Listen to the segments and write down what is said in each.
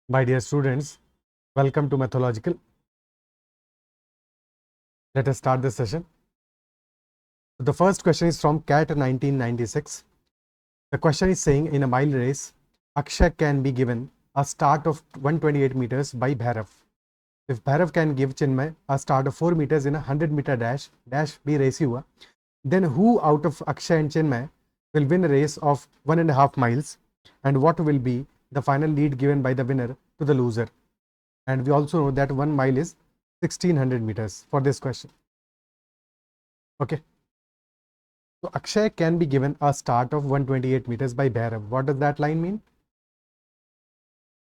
My dear students, welcome to Mathological. Let us start this session. The first question is from CAT 1996. The question is saying, in a mile race, Akshay can be given a start of 128 meters by Bhairav. If Bhairav can give Chinmay a start of 4 meters in a 100-meter dash be race हुआ, then who out of Akshay and Chinmay will win a race of 1.5 miles, and what will be the final lead given by the winner to the loser? And we also know that 1 mile is 1600 meters for this question. Okay. So Akshay can be given a start of 128 meters by Bhairav. What does that line mean?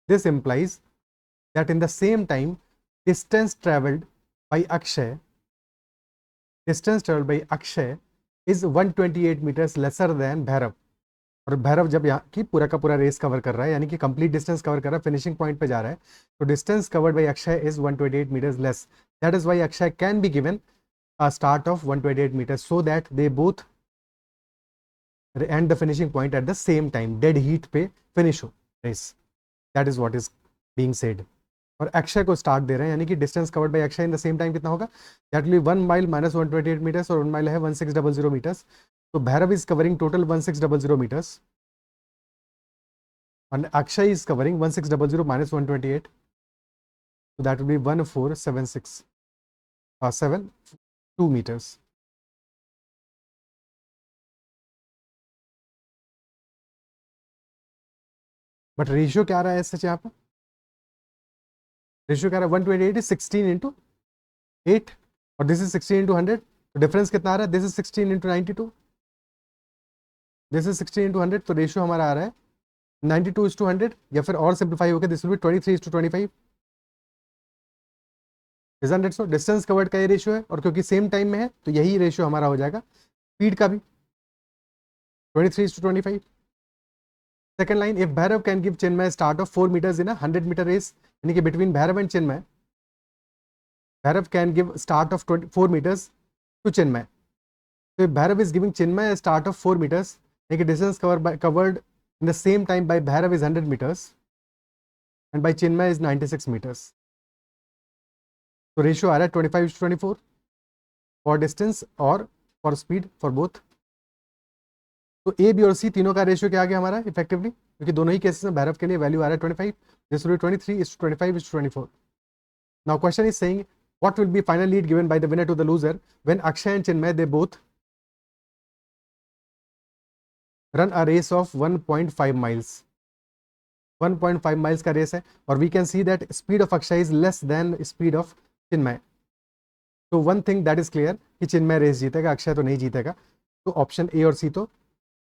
This implies that in the same time, distance traveled by Akshay is 128 meters lesser than Bhairav. और भैरव जब यहाँ की पूरा का पूरा race cover कर रहा है, यानी कि कंप्लीट डिस्टेंस कवर कर रहा है, फिनिशिंग पॉइंट पे जा रहा है, तो distance covered by Akshay is 128 meters less. That is why Akshay can be given a start of 128 meters so that they both end the finishing point at the same time, dead heat पे finish हो race. That is what is being said. और अक्षय को start दे रहे हैं, यानी कि distance covered by Akshay in the same time कितना होगा? That will B 1 mile minus 128 meters, और 1 mile है 1600 meters. तो Bhairav is covering total 1600 meters and Akshay is covering 1600 minus 128, so that will be 1476.72 meters. But ratio क्या आ रहा है सच यहाँ पर? रेशियो क्या आ रहा है? 128 is 16 into 8 और दिस इज 16 into 100. तो डिफरेंस कितना आ रहा है? This is 16 into 92, this is 16 into 100. तो रेशियो हमारा आ रहा है 92:100, या फिर और सिंप्लीफाई होकर this will B 23:25. Isn't it so? Distance covered का ये रेशियो है, और क्योंकि सेम टाइम में है तो यही रेशियो हमारा हो जाएगा स्पीड का भी, 23:25. Second line, if Bhairav can give Chinmay start of 4 meters in a 100-meter race, यानी कि between Bhairav and Chinmay, Bhairav can give start of 4 meters to Chinmay. तो if Bhairav is giving Chinmay start of 4 meters, यानी कि distance covered in the same time by Bhairav is 100 meters and by Chinmay is 96 meters. तो ratio आ रहा है 25:24 for distance और फॉर स्पीड फॉर बोथ. तो A B और सी तीनों का रेशियो क्या आ गया हमारा इफेक्टिवली, क्योंकि दोनों ही केसेस में भैरव के लिए वैल्यू आ रहा है 25, this will be 23:25:24. Now question is saying what will be final lead given by the winner to the loser when Akshay and Chinmay they both run a race of 1.5 miles. 1.5 miles का race है, और we can see that speed of Akshay is less than speed of Chinmay. तो one thing that is clear कि Chinmay race जीतेगा, अक्षय तो नहीं जीतेगा. तो ऑप्शन ए और सी तो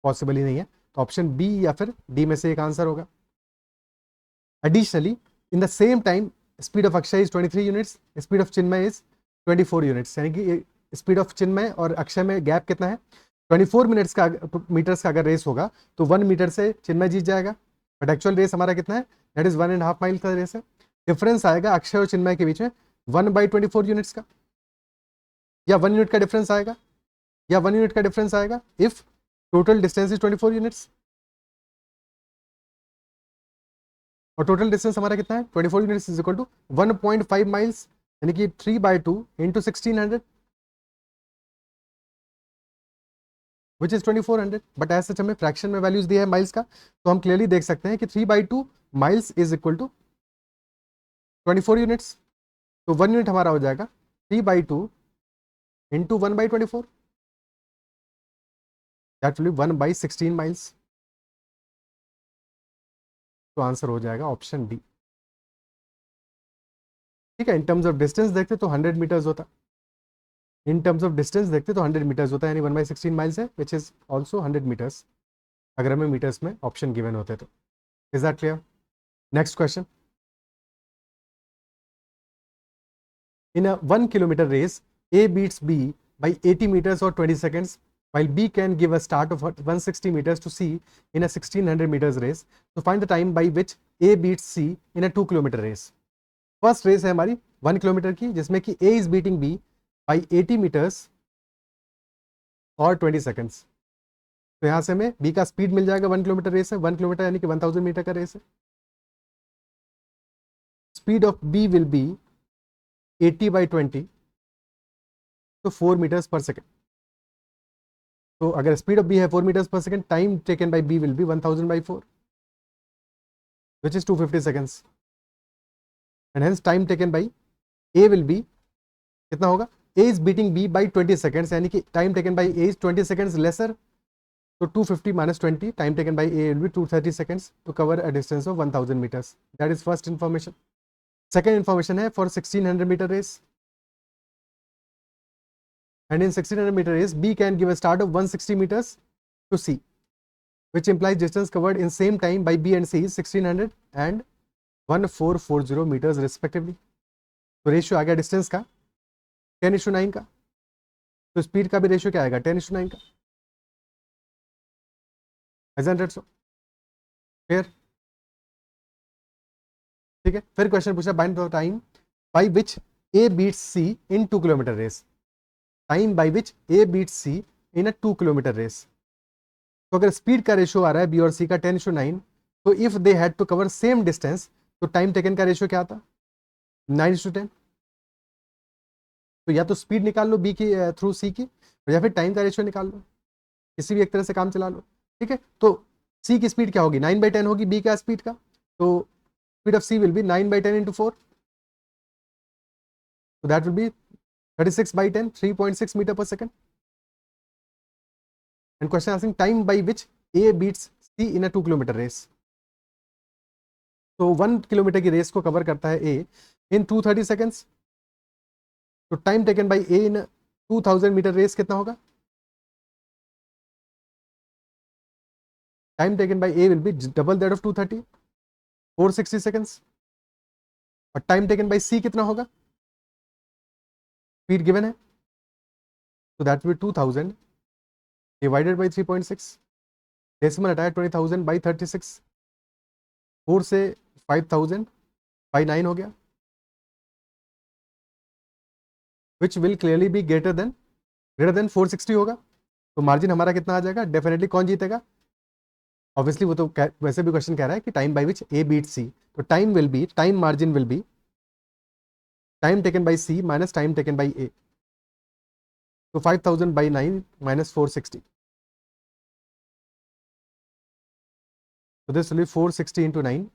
पॉसिबल ही नहीं है, तो ऑप्शन बी या फिर डी में से एक आंसर होगा. Additionally in the same time speed of Akshay is 23 units, speed of Chinmay is 24 units, यानी कि स्पीड ऑफ चिन्मय और अक्षय में गैप कितना है? 24 minutes का मीटर्स का अगर रेस होगा तो 1 meter से चिन्मय जीत जाएगा, बट एक्चुअल रेस हमारा कितना है? दैट इज 1.5 mile का रेस है. डिफरेंस आएगा अक्षय और चिन्मय के बीच में 1/24 units का, या 1 unit का डिफरेंस आएगा, या 1 unit का डिफरेंस आएगा if total distance is 24 units. और टोटल डिस्टेंस हमारा कितना है? 24 units is equal to 1.5 miles, यानी कि 3/2 into 1600 विच इज 2400. बट ऐसे हमें फ्रैक्शन में वैल्यूज दिया है माइल्स का, तो हम क्लियरली देख सकते हैं कि 3/2 miles is equal to 24 units. तो 1 unit हमारा हो जाएगा 3/2 into 1/24, that will B 1/16 miles. तो आंसर हो जाएगा ऑप्शन डी. ठीक है, इन टर्म्स ऑफ डिस्टेंस देखते तो 100 meters होता, इन टर्म्स ऑफ डिस्टेंस देखते तो 100 meters होता है, यानी 1/16 miles है, विच इज ऑल्सो 100 meters अगर हमें मीटर्स में ऑप्शन गिवन होते तो. Is that clear? Next question. In a 1 kilometer race, A beats B by 80 meters or 20 seconds, while B can give a start of 160 meters to C in a 1600 meters race. So find the time by which A beats C in a 2 kilometer race. First race है हमारी 1 kilometre की, जिसमें कि A is beating B by 80 meters और 20 seconds. तो यहाँ से हमें B का स्पीड मिल जाएगा. 1 किलोमीटर रेस है, 1 किलोमीटर यानी कि 1000 मीटर का रेस है. Speed of B will be 80/20, तो 4 मीटर्स पर सेकेंड। तो अगर स्पीड ऑफ बी है 4 meters per second, time taken by B will be 1000/4, which is 250 seconds, and hence time taken by A will be कितना होगा, A is beating B by 20 seconds, यानी कि time taken by A is 20 seconds lesser, तो 250 minus 20, time taken by A will be 230 seconds to cover a distance of 1000 meters. That is first information. Second information है for 1600 meter race. And in 1600 meter race, B can give a start of 160 meters to C, which implies distance covered in same time by B and C is 1600 and 1440 meters respectively. तो ratio आ गया distance का 10:9 का, तो speed का भी ratio क्या आएगा 10:9 का। Isn't it so? Fair? ठीक है, फिर क्वेश्चन पूछा find the time by which A beats C in 2 kilometre race, time by which A beats C in a 2 kilometre race. तो अगर स्पीड का रेशियो आ रहा है बी और सी का 10:9, तो if they had to cover same distance, तो टाइम टेकन का रेशियो क्या आता 9:10। तो या तो स्पीड निकाल लो बी की थ्रू सी की, या फिर टाइम का रेशियो निकाल लो, किसी भी एक तरह से काम चला लो। ठीक है, तो सी की स्पीड क्या होगी 9/10 होगी बी का स्पीड का, तो speed of C will be 9/10 into 4, so that will be 36/10, 3.6 meter per second. And question asking time by which A beats C in a 2 kilometer race. तो 1 किलोमीटर की रेस को cover करता है A in 230 seconds. तो time taken by A in 2000 metre race कितना होगा, time taken by A will be double that of 230, 460 seconds. और time taken by C कितना होगा, स्पीड गिवन है, तो that will B 2000 divided by 3.6, decimal हटाया 20,000 by 36, 4 से 5000 बाई 9 हो गया, which will clearly be greater than 460 होगा। तो मार्जिन हमारा कितना आ जाएगा, डेफिनेटली कौन जीतेगा, ऑब्वियसली वो तो वैसे भी क्वेश्चन कह रहा है कि time by which A beat C, तो time margin will be time taken by C minus time taken by A, तो 5000 बाई 9 माइनस 460, तो दिस विल बी 460 into 9,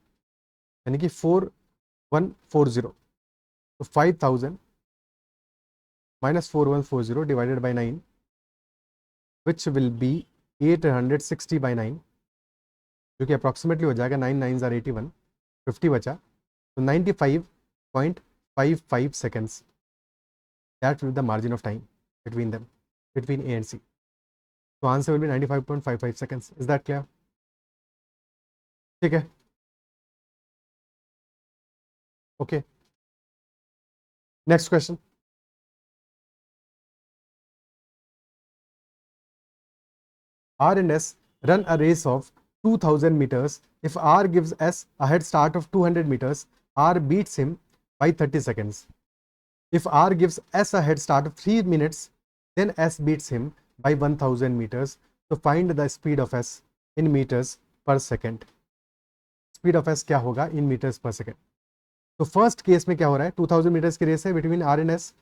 यानी कि 4140, तो 5000 minus 4140 divided by 9, which will be 860/9, जो कि approximately हो जाएगा 9 9s are 81, 50 बचा, तो 95.55 seconds, that will be the margin of time between them, between A and C. So answer will be 95.55 seconds. Is that clear? ठीक है, okay. Next question. R and S run a race of 2000 meters. If R gives S a head start of 200 meters, R beats him by 30 seconds. If R gives S a head start of 3 minutes, then S beats him by 1000 meters. So find the speed of S in meters per second. Speed of S क्या होगा in meters per second? तो first case में क्या हो रहा है, 2000 metres की race है between R and S,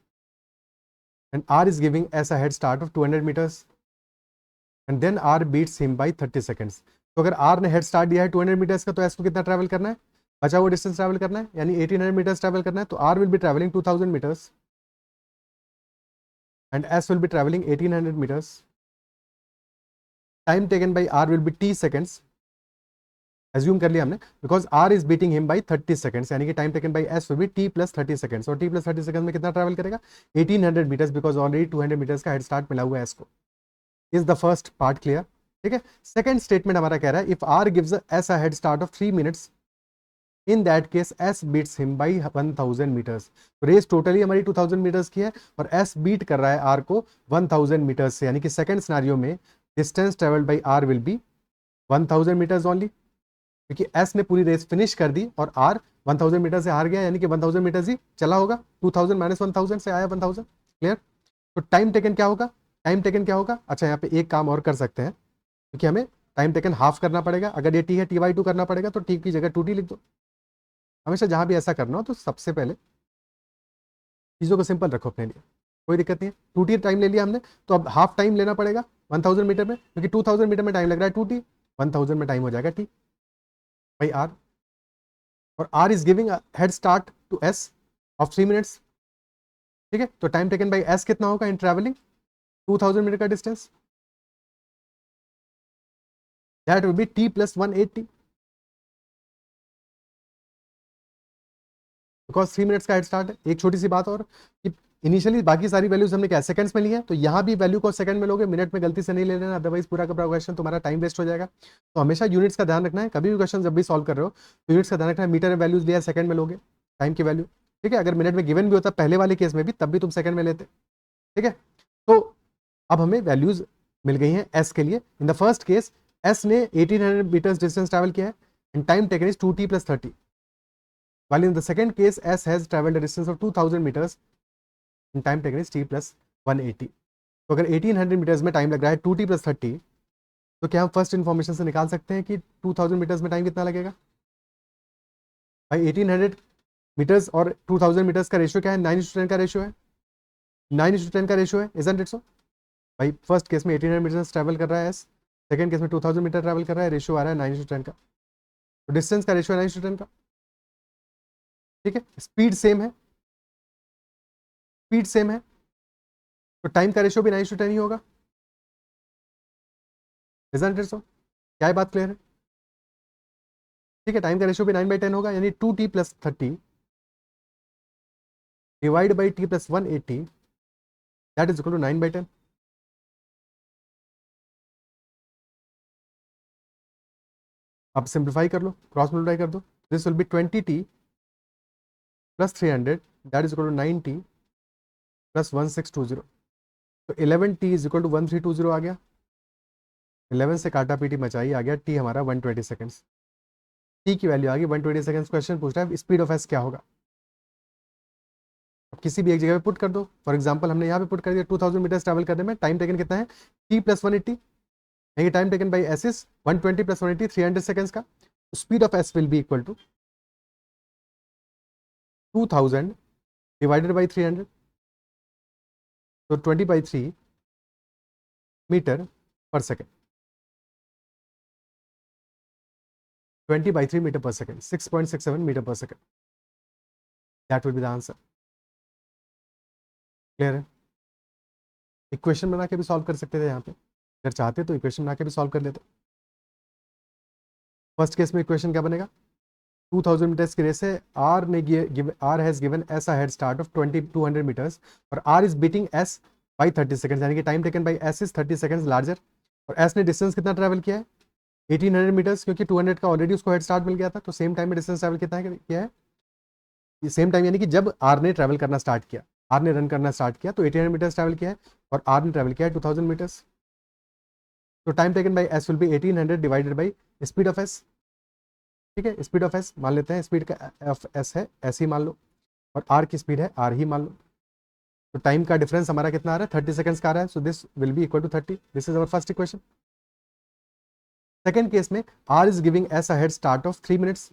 and R is giving S a head start of 200 meters, and then R beats him by 30 seconds. तो अगर R ने हेड स्टार्ट दिया है 200 मीटर्स का, तो S को कितना ट्रैवल करना है, बचा हुआ डिस्टेंस ट्रैवल करना है, यानी 1800 मीटर्स ट्रैवल करना है, तो R will be travelling 2000 metres and S will be traveling 1800 meters. Time taken by R will be t seconds. Assume कर लिया हमने, because R is beating him by 30 seconds, यानी कि time taken by S will be t plus 30 seconds, और t plus 30 seconds में कितना travel करेगा 1800 meters, because already 200 meters का हेड स्टार्ट मिला हुआ है S को. Is the first part clear? ठीक है. सेकंड स्टेटमेंट हमारा कह रहा है, if R gives S a head start of 3 minutes, in that case S beats him by 1000 meters. Race totally हमारी 2000 मीटर्स की है और S बीट कर रहा है R को 1000 मीटर्स से, यानी कि सेकंड सिनेरियो में distance travelled by R will be 1000 metres only, क्योंकि S ने पूरी रेस फिनिश कर दी और R 1000 मीटर से हार गया, यानी कि 1000 मीटर्स ही चला होगा, 2000 माइनस 1000 से आया 1000. क्लियर? तो टाइम टेकन क्या होगा, टाइम टेकन क्या होगा, अच्छा यहाँ पे एक काम और कर सकते हैं, क्योंकि हमें टाइम टेकन हाफ करना पड़ेगा, अगर ये t है t/2 करना पड़ेगा, तो t की जगह 2t लिख दो, हमेशा जहाँ भी ऐसा करना हो तो सबसे पहले चीज़ों को सिंपल रखो अपने लिए, कोई दिक्कत नहीं है। 2t टाइम ले लिया हमने, तो अब हाफ टाइम लेना पड़ेगा 1000 मीटर में, क्योंकि 2000 मीटर में टाइम लग रहा है 2t, 1000 में टाइम हो जाएगा t बाई r, और r is giving head start to s of 3 minutes. ठीक है, तो टाइम टेकन बाई s कितना होगा इन ट्रैवलिंग 2000 मीटर का distance, that will be t plus 180, because 3 minutes का हेड स्टार्ट है। एक छोटी सी बात और कि इनिशियली बाकी सारी वैल्यूज हमने क्या सेकंड्स में ली है, तो यहाँ भी वैल्यू को सेकंड में लोगे, मिनट में गलती से नहीं ले लेना, अदरवाइज पूरा का पूरा क्वेश्चन तुम्हारा टाइम वेस्ट हो जाएगा। तो हमेशा यूनिट्स का ध्यान रखना है, कभी भी क्वेश्चन जब भी सॉल्व कर रहे हो तो यूनिट्स का ध्यान रखना है, मीटर में वैल्यूज लिया सेकंड में लोगे टाइम की वैल्यू। ठीक है, अगर मिनट में गिवन भी होता पहले वाले केस में भी, तब भी तुम सेकंड में लेते। ठीक है, तो अब हमें वैल्यूज मिल गई हैं एस के लिए। In the first case S ने 1800 मीटर्स डिस्टेंस ट्रैवल किया है and time taken is 2t plus 30, while in the second case s has traveled a distance of 2000 meters and time taken is t plus 180। तो अगर 1800 metres में time लग रहा है 2t plus 30, तो क्या हम फर्स्ट इन्फॉर्मेशन से निकाल सकते हैं कि 2000 मीटर्स में टाइम कितना लगेगा? भाई 1800 मीटर्स और 2000 मीटर्स का रेशियो क्या है? 9:10 का रेशियो है, 9:10 का रेशियो है, इजंट इट सो? भाई फर्स्ट केस में 1800 मीटर्स ट्रैवल कर रहा है एस, सेकंड केस में 2000 मीटर ट्रैवल कर रहा है, रेशियो आ रहा है 9:10 का, तो डिस्टेंस का रेशियो है 9:10 का। ठीक है, स्पीड सेम है, स्पीड सेम है, तो टाइम का रेशियो भी 9:10 ही होगा, इजंट इट सो? क्या है बात क्लियर है? ठीक है, टाइम का रेशियो भी 9/10 होगा, यानी 2t plus 30 divide by t plus 180 that is equal to 9/10। अब सिंप्लीफाई कर लो, क्रॉस मल्टीप्लाई कर दो, this will be 20t plus 300 that is equal to 9t plus 1620, तो 11t इज इक्वल टू 1320 आ गया। 11 से काटा पीटी मचाई आ गया, t हमारा 120 सेकंड्स, t की वैल्यू आ गई 120 सेकंड्स। क्वेश्चन पूछ रहा है स्पीड ऑफ एस क्या होगा। अब किसी भी एक जगह पे पुट कर दो, फॉर एग्जांपल हमने यहाँ पे पुट कर दिया 2000 मीटर्स ट्रैवल करने में टाइम टेकन कितना है t प्लस 180, यानी time taken by S is 120 plus 180 300 seconds का, speed of S will be equal to 2000 divided by 300, तो 20/3 meter per second, 20/3 meter per second, 6.67 meter per second, that will be the answer. Clear है? Equation बना के भी solve कर सकते थे यहाँ पे, अगर चाहते तो इक्वेशन बना के भी सॉल्व कर लेते। फर्स्ट केस में इक्वेशन क्या बनेगा, 2000 मीटर्स की रेस है, आर ने R has given S a head start of 200 meters और R is beating S by 30 seconds, यानी कि time taken by S is 30 seconds larger, और एस ने डिस्टेंस कितना ट्रैवल किया है 1800 मीटर्स, क्योंकि 200 का ऑलरेडी उसको हेड स्टार्ट मिल गया था, तो सेम टाइम में डिस्टेंस ट्रैवल कितना है किया है, सेम टाइम यानी कि जब आर ने ट्रैवल करना स्टार्ट किया, आर ने रन करना स्टार्ट किया तो 1800 मीटर्स ट्रैवल किया है और आर ने ट्रैवल किया है 2000 मीटर्स, तो time taken by S will B 1800 divided by speed of S. ठीक है, स्पीड ऑफ एस मान लेते हैं, स्पीड का एफ एस है एस ही मान लो, और आर की स्पीड है आर ही मान लो, तो टाइम का डिफरेंस हमारा कितना आ रहा है 30 सेकंड्स का आ रहा है, so this will be equal to 30, this is our first equation. Second case में R is giving S a head start of 3 minutes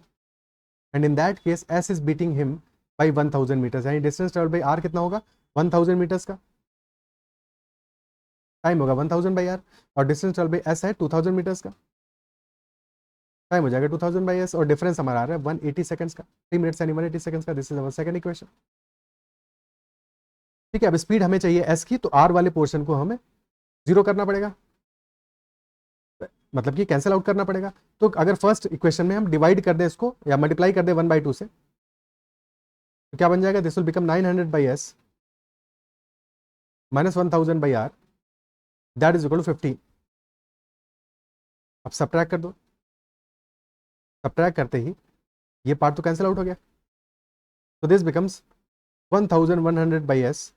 and in that case S is beating him by 1000 meters, यानी distance travel by R कितना होगा 1000 meters का, time होगा 1000 by R, और distance travel by S है 2000 metres का, time हो जाएगा 2000 बाई एस, और डिफरेंस हमारा आ रहा है 180 सेकंड्स का, 3 मिनट्स यानी 180 सेकंड्स का, this is our second equation. ठीक है, अब स्पीड हमें चाहिए एस की, तो आर वाले पोर्शन को हमें जीरो करना पड़ेगा, मतलब कि कैंसिल आउट करना पड़ेगा। तो अगर फर्स्ट इक्वेशन में हम डिवाइड कर दें इसको या मल्टीप्लाई कर दें 1/2 से, तो क्या बन जाएगा, this will become 900 by S minus 1000 by R that is equal to 15। अब सब्ट्रैक्ट कर दो, सब्ट्रैक्ट करते ही ये पार्ट तो कैंसिल आउट हो गया, तो this becomes 1100 by S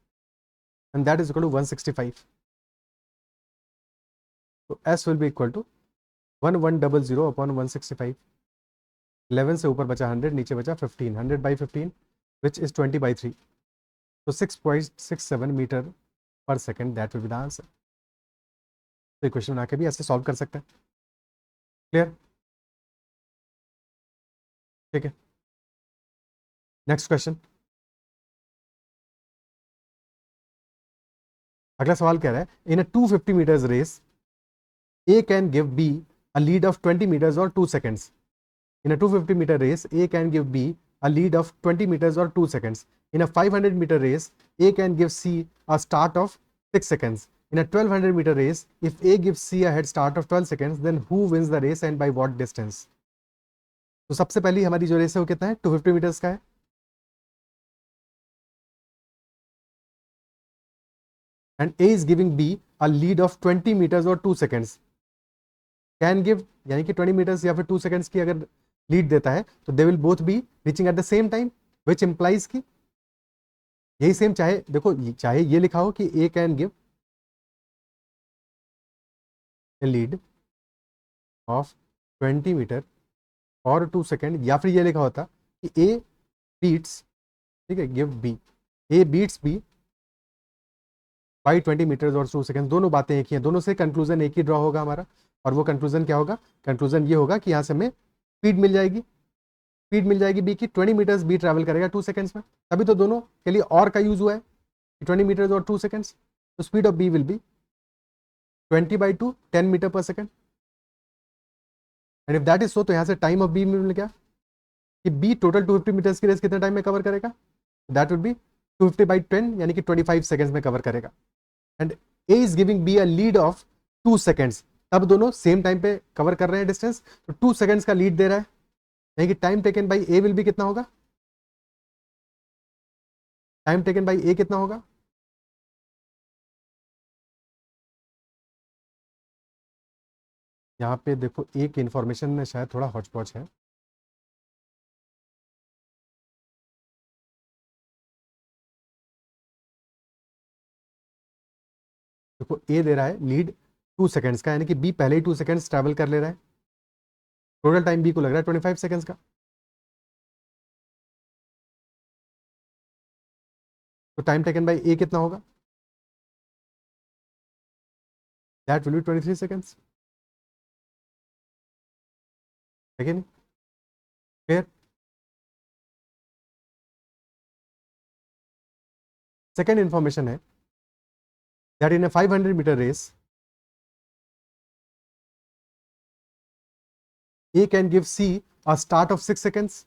and that is equal to 165, तो S will be equal to 1100 upon 165, 11 से ऊपर बचा 100, नीचे बचा 15, 100 बाई 15 विच इज 20/3, तो 6.67 meter per second, that will be the answer. तो इक्वेशन बना के भी ऐसे सॉल्व कर सकते हैं। क्लियर? ठीक है, नेक्स्ट क्वेश्चन, अगला सवाल कह रहा है in a 250 metres race A can give B a lead of 20 meters or 2 seconds. In a 250-meter race, A can give B a lead of 20 meters or 2 seconds. In a 500-meter race, A can give C a start of 6 seconds. In a 1200-meter race, if A gives C a head start of 12 seconds, then who wins the race and by what distance? तो सबसे पहली हमारी जो race है वो कितना है, 250 metres का है. And A is giving B a lead of 20 meters or 2 seconds. Can give यानी कि 20 मीटर्स या फिर 2 सेकंड्स की अगर लीड देता है तो they will both be reaching at the same time, which implies की यही सेम, चाहे देखो चाहे ये लिखा हो कि A can give a lead of 20 meter और 2 सेकंड, या फिर ये लिखा होता कि ए बीट्स, ठीक है, give B, A beats B by 20 metres और 2 सेकंड. दोनों बातें एक ही हैं, दोनों से कंक्लूजन एक ही ड्रॉ होगा हमारा. और वो कंक्लूजन क्या होगा, कंक्लूजन ये होगा कि यहाँ से हमें स्पीड मिल जाएगी, स्पीड मिल जाएगी बी की 20 मीटर्स बी ट्रैवल करेगा 2 सेकंड्स में. तभी तो दोनों के लिए और का यूज हुआ है, 20 मीटर्स और 2 सेकंड्स. तो speed of B will be 20/2 10 metre पर second. And if that is so, तो यहाँ से टाइम ऑफ बी मिल गया कि बी टोटल 250 मीटर्स की रेस कितने टाइम में कवर करेगा, दैट वुड बी 250/10 यानी कि 25 सेकंड्स में कवर करेगा. And A is giving B a lead of 2 seconds, तब दोनों सेम टाइम पे कवर कर रहे हैं डिस्टेंस, तो 2 सेकंड्स का लीड दे रहा है, यानी कि time taken by A will be कितना होगा, टाइम टेकन बाई ए कितना होगा, यहाँ पे देखो एक इंफॉर्मेशन में शायद थोड़ा हॉच पॉच है. देखो ए दे रहा है लीड 2 सेकंड्स का, यानी कि बी पहले ही 2 सेकंड्स ट्रैवल कर ले रहा है, टोटल टाइम बी को लग रहा है 25 सेकंड्स का. तो टाइम टेकन बाई ए कितना होगा, दैट विल बी 23 सेकंड्स. है कि नहीं, क्लियर. सेकंड इंफॉर्मेशन है that in a 500 metre race A can give C a start of 6 seconds.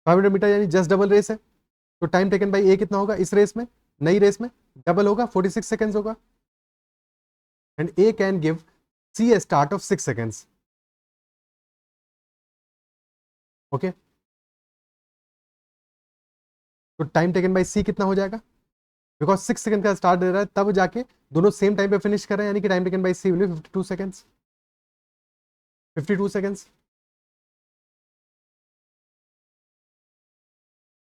500 metre यानी जस्ट डबल रेस है, तो टाइम टेकन बाई ए कितना होगा इस रेस में, नई रेस में डबल होगा, 46 सेकंड्स होगा. And A can give C a start of 6 seconds. Okay, तो टाइम टेकन बाई सी कितना हो जाएगा, बिकॉज 6 सेकंड का स्टार्ट दे रहा है, तब जाके दोनों सेम टाइम पे फिनिश कर रहे हैं, यानी कि time taken by C will be 52 seconds, 52 seconds.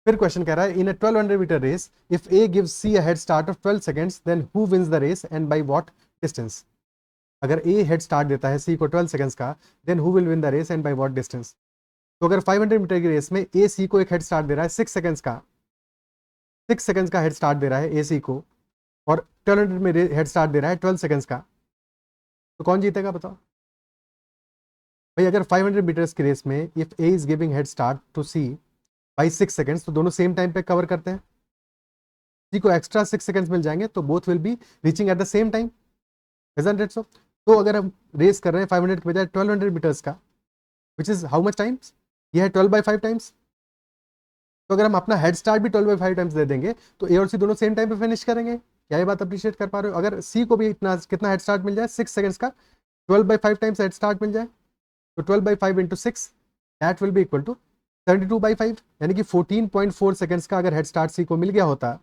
फिर क्वेश्चन कह रहा है in a 1200 metre race if A gives C a head start of 12 seconds then who wins the race and by what distance. अगर A head start देता है C को 12 seconds का, then who will win the race and by what distance. तो अगर 500 metre की रेस में ए सी को एक हेड स्टार्ट दे रहा है 6 सेकंड्स का, 6 सेकंड्स का हेड स्टार्ट दे रहा है ए सी को, और 1200 में हेड स्टार्ट दे रहा है 12 सेकंड्स का, तो कौन जीतेगा बताओ भाई. अगर 500 मीटर्स की रेस में if A is giving head start to C by 6 seconds, तो दोनों सेम टाइम पे कवर करते हैं, सी को एक्स्ट्रा 6 सेकंड्स मिल जाएंगे, तो both will be reaching at the same time, isn't it so. तो अगर हम रेस कर रहे हैं 500 के बजाय 1200 मीटर्स का, which is how much times, ये है 12/5 टाइम्स. तो अगर हम अपना हेड स्टार्ट भी 12/5 टाइम्स दे देंगे तो ए और सी दोनों सेम टाइम पे फिनिश करेंगे. क्या ये बात अप्रिशिएट कर पा रहे हो. अगर सी को भी इतना कितना हेड स्टार्ट मिल जाए 6 सेकंड्स का, 12/5 टाइम्स हेड स्टार्ट मिल जाए, तो 12/5 into 6 that will be equal to 72/5, यानी कि 14.4 सेकंड्स का अगर हेड स्टार्ट सी को मिल गया होता,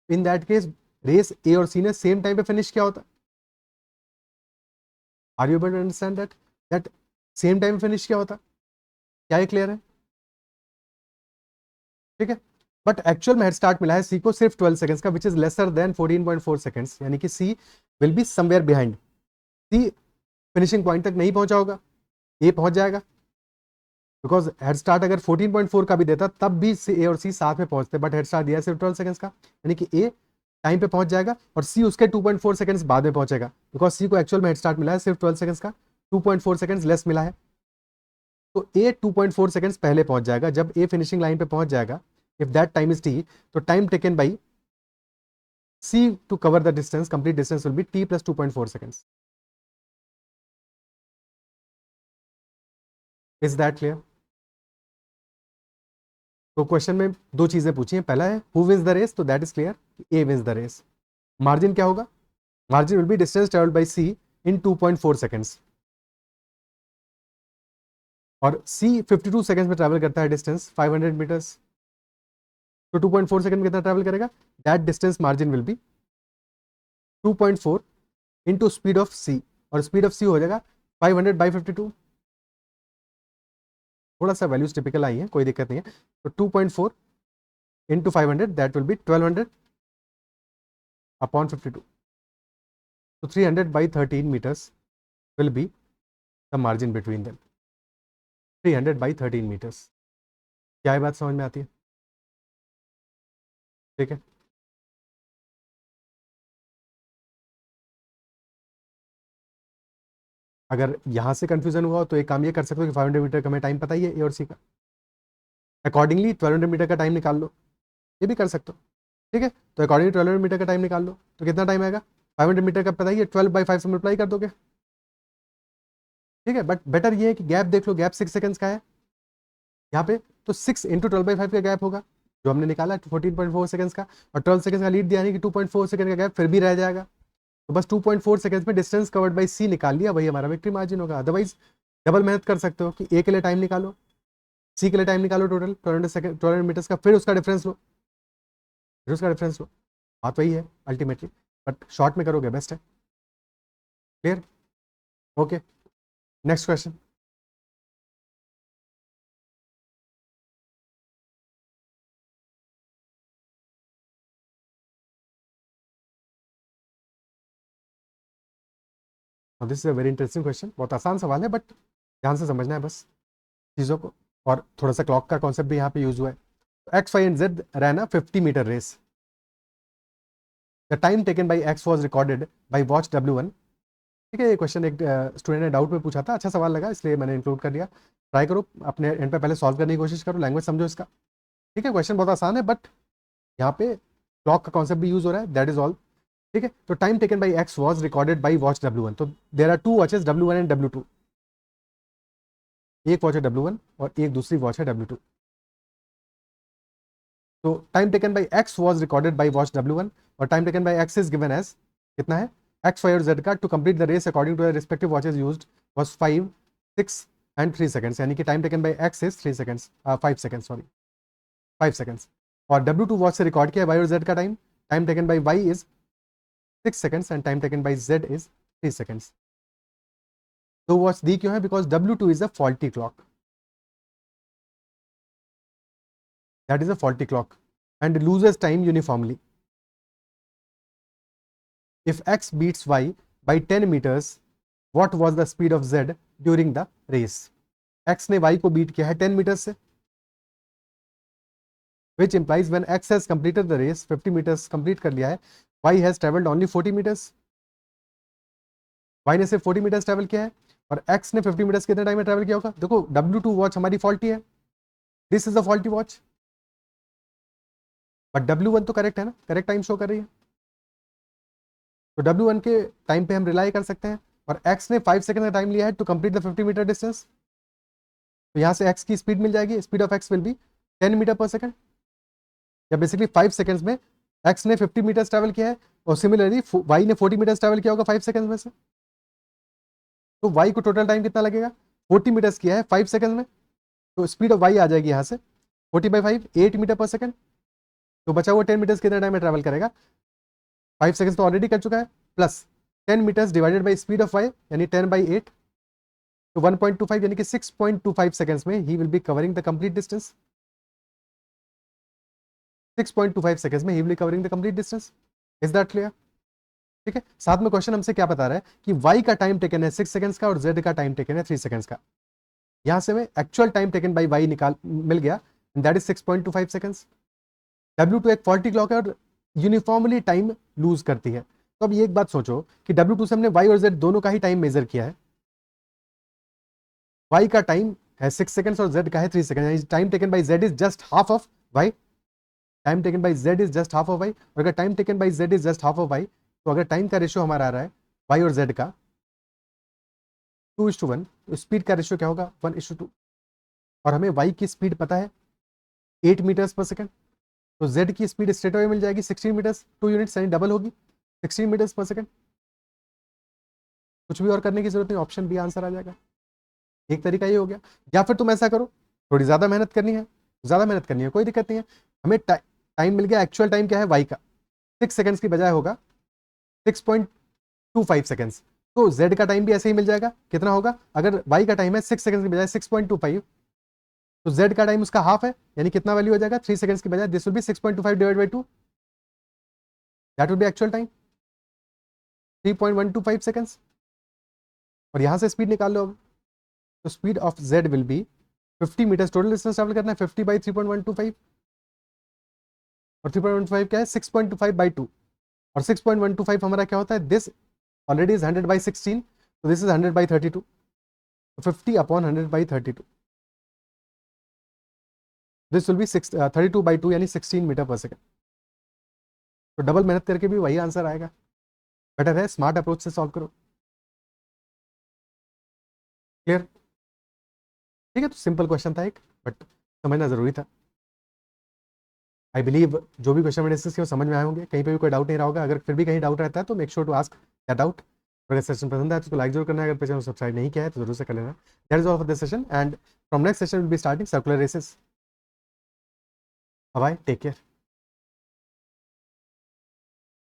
in that case race A और सी ने सेम टाइम पे फिनिश किया होता. Are you able to understand that same time finish किया होता. क्या ये क्लियर है, ठीक है. बट एक्चुअल में हेड स्टार्ट मिला है सी को सिर्फ 12 सेकंड्स का, which is lesser than 14.4 seconds, यानी कि C will be somewhere behind. C finishing point तक नहीं पहुंचा होगा, ए पहुंच जाएगा, बिकॉज हेड स्टार्ट अगर 14.4 का भी देता तब भी ए और सी साथ में पहुंचते, बट हेड स्टार्ट दिया है सिर्फ 12 सेकंड्स का, यानी कि ए टाइम पे पहुंच जाएगा और सी उसके 2.4 सेकंड्स बाद में पहुंचेगा, बिकॉज सी को एक्चुअल में हेड स्टार्ट मिला है सिर्फ 12 सेकंड्स का, 2.4 सेकंड्स लेस मिला है. तो ए 2.4 सेकेंड्स पहले पहुंच जाएगा। जब ए फिनिशिंग लाइन पे पहुंच जाएगा, if that time is T, तो time taken by C to cover the distance, complete distance will be T plus 2.4 seconds. Is that clear? तो क्वेश्चन में दो चीजें पूछी हैं, पहला है हु विंस द रेस, तो that is clear, A wins the race. Margin क्या होगा? Margin will be distance travelled by C in 2.4 seconds, और सी 52 सेकेंड्स में ट्रैवल करता है डिस्टेंस 500 मीटर्स, तो 2.4 सेकेंड में कितना ट्रैवल करेगा? That distance margin will be 2.4 into speed of C, और स्पीड ऑफ सी हो जाएगा 500 बाई 52। थोड़ा सा वैल्यूज टिपिकल आई है, कोई दिक्कत नहीं है। तो 2.4 into 500 that will be 1200 upon 52, तो 300 by 13 metres will be the margin between them. 300 by 13 metres. क्या ये बात समझ में आती है? ठीक है, अगर यहां से कंफ्यूजन हुआ तो एक काम ये कर सकते हो कि 500 मीटर का हमें टाइम पता ही है ए और सी का, अकॉर्डिंगली 1200 मीटर का टाइम निकाल लो, ये भी कर सकते हो। ठीक है, तो अकॉर्डिंगली 1200 मीटर का टाइम निकाल लो, तो कितना टाइम आएगा? 500 मीटर का पता ही है, 12 बाई 5 से मल्टीप्लाई कर दोगे। ठीक है, बट बेटर ये है कि गैप देख लो, गैप 6 सेकंड्स का है यहाँ पे, तो 6 इंटू 12 बाई 5 का गैप होगा जो हमने निकाला 14.4 सेकंड्स का, और 12 सेकंड्स का लीड दिया नहीं कि 2.4 सेकंड का गैप फिर भी रह जाएगा, तो बस 2.4 सेकंड्स में डिस्टेंस कवर्ड बाई सी निकाल लिया, वही हमारा विक्ट्री मार्जिन होगा। अदरवाइज डबल मेहनत कर सकते हो कि ए के लिए टाइम निकालो, सी के लिए टाइम निकालो टोटल 1200 मीटर्स का, फिर उसका डिफरेंस लो, फिर उसका डिफरेंस लो, बात वही है अल्टीमेटली, बट शॉर्ट में करोगे बेस्ट है। Clear? Okay, next question. This is a very interesting question, बहुत आसान सवाल है बट ध्यान से समझना है बस चीज़ों को, और थोड़ा सा क्लॉक का कॉन्सेप्ट भी यहाँ पे यूज हुआ है। X Y and Z ran a 50 metre race, the time taken by X was recorded by watch W1। ठीक है, ये क्वेश्चन एक स्टूडेंट ने डाउट में पूछा था, अच्छा सवाल लगा इसलिए मैंने इंक्लूड कर दिया। ट्राई करो अपने एंड पे पहले सॉल्व करने की कोशिश करो, लैंग्वेज समझो इसका। ठीक है, क्वेश्चन बहुत आसान है बट यहाँ पे क्लॉक का कॉन्सेप्ट भी यूज हो रहा है, दैट इज ऑल। ठीक है, तो time taken by X was recorded by watch W1, तो there are two watches W1 and W2, एक वॉच है W1 और एक दूसरी वॉच है W2। तो time taken by X was recorded by watch W1, और time taken by X is given as कितना है? एक्स वाई और जेड का to complete the race according to the respective watches used was 5, 6 and 3 seconds, यानी कि time taken by X is 3 seconds, 5 seconds, sorry 5 seconds. और W2 watch से record किया Y और जेड का time, time taken by Y is 6 seconds and time taken by Z is 3 seconds. दो watch दी क्यों है? Because W2 is a faulty clock, that is a faulty clock and loses time uniformly. If x beats y by 10 meters, what was the speed of z during the race? x ने y को beat किया है 10 metre से, which implies when x has completed the race 50 meters complete कर लिया है, y has traveled only 40 meters, y ने सिर्फ 40 meters ट्रेवल किया है, और x ने 50 meters कितने टाइम में ट्रेवल किया होगा? देखो W2 वॉच हमारी फॉल्टी है, this is a faulty watch, but W1 तो करेक्ट है ना, करेक्ट टाइम शो कर रही है, तो W1 के टाइम पे हम रिलाई कर सकते हैं, और x ने 5 सेकंड का टाइम लिया है to complete the 50 metre distance, तो यहाँ से x की स्पीड मिल जाएगी, speed of x will be 10 metre पर सेकंड, या बेसिकली 5 सेकंड्स में x ने 50 मीटर्स ट्रैवल किया है, और सिमिलरली y ने 40 मीटर्स ट्रैवल किया होगा 5 सेकंड्स में से, तो y को टोटल टाइम कितना लगेगा? 40 मीटर्स किया है 5 सेकंड में, तो स्पीड ऑफ y आ जाएगी यहाँ से 40/5 8 मीटर पर सेकंड, तो बचा हुआ 10 मीटर्स कितने टाइम में ट्रैवल करेगा? 5 सेकंड्स तो ऑलरेडी कर चुका है, plus 10 metres divided by speed of y यानी 10/8, तो 1.25 यानी कि 6.25 सेकंड्स में he will be covering the complete distance, 6.25 seconds में he will be covering the complete distance. Is that clear? ठीक है, साथ में क्वेश्चन हमसे क्या बता रहा है कि y का टाइम टेकन है 6 सेकंड्स का और z का टाइम टेकन है 3 सेकंड्स का, यहां से हमें actual time taken by y निकाल मिल गया, दैट इज 6.25 सेकंड्स। W2 एक फॉल्टी क्लॉक है और यूनिफॉर्मली टाइम लूज करती है, तो अब ये एक बात सोचो कि W2 से हमने y और z दोनों का ही टाइम मेजर किया है, y का टाइम है 6 सेकंड्स और z का है 3 सेकंड, यानी time taken by z is just half of y, time taken by z is just half of y। और अगर time taken by z is just half of y, तो अगर time का ratio हमारा आ रहा है y और z का 2:1, तो स्पीड का रेशियो क्या होगा 1:2। और हमें y की स्पीड पता है 8 मीटर्स पर सेकंड, तो z की स्पीड स्ट्रेट अवे मिल जाएगी 16 मीटर्स, 2 यूनिट्स यानी डबल होगी 16 मीटर्स पर सेकंड। कुछ भी और करने की जरूरत नहीं, ऑप्शन बी आंसर आ जाएगा। एक तरीका ये हो गया। या फिर तुम ऐसा करो, थोड़ी ज्यादा मेहनत करनी है, ज्यादा मेहनत करनी है कोई दिक्कत नहीं है, हमें टाइम मिल गया, एक्चुअल टाइम क्या है y का 6 सेकंड्स की बजाय होगा 6.25 सेकंड्स, तो z का टाइम भी ऐसे ही मिल जाएगा। कितना होगा, अगर y का टाइम है 6 सेकंड्स की बजाय 6.25, तो z का टाइम उसका हाफ है, यानी कितना वैल्यू हो जाएगा 3 सेकंड्स की बजाय this will be 6.25 divide by 2, that will be actual time 3.125 seconds. और यहां से स्पीड निकाल लो अब, तो speed of z will be 50 metres, total distance travel करना है 50 बाई 3.125, और 3.125 क्या है 6.25 बाई 2, और 6.125 हमारा क्या होता है, दिस ऑलरेडी इज 100 बाई 16, तो दिस इज 100 बाई 32, तो 50 upon 100 by 32, this will B 32 by 2 यानी 16 मीटर पर सेकंड। तो डबल मेहनत करके भी वही आंसर आएगा, बेटर है स्मार्ट अप्रोच से सॉल्व करो। क्लियर, ठीक है। तो सिंपल क्वेश्चन था एक, बट समझना जरूरी था। आई बिलीव जो भी क्वेश्चन मैंने डिस्कस किया समझ में आए होंगे, कहीं पे भी कोई डाउट नहीं रहा होगा। अगर फिर भी कहीं डाउट रहता है तो make sure to ask that doubt. अगर सेशन पसंद आया तो उसको लाइक जरूर करना है, अगर पेज को सब्सक्राइब नहीं किया है तो जरूर से कर लेना। That is all for this session, and from next session will be starting circular races. Bye, take care.